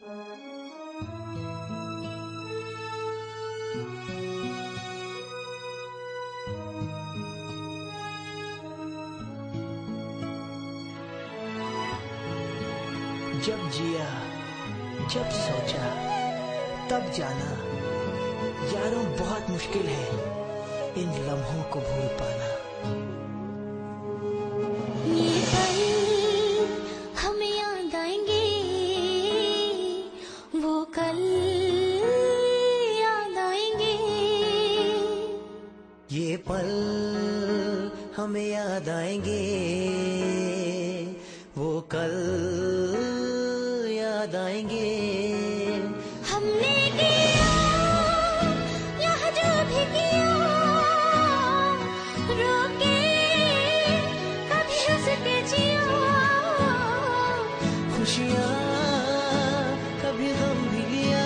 जब जिया, जब सोचा, तब जाना, यारों बहुत मुश्किल है इन लम्हों को भूल पाना। ये पल हमें याद आएंगे, वो कल याद आएंगे। ये पल हमें याद आएंगे, वो कल याद आएंगे। हमने किया यहाँ जो भी किया, रोके कभी हंस के जिया। खुशियाँ कभी गम भी लिया,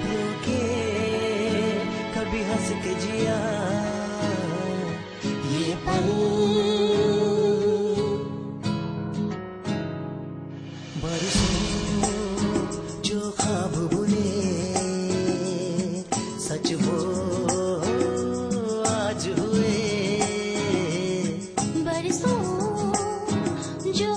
रोके कभी हंस के जिया। ये पल बरसों जो ख्वाब बुने, सच वो आज हुए। बरसों जो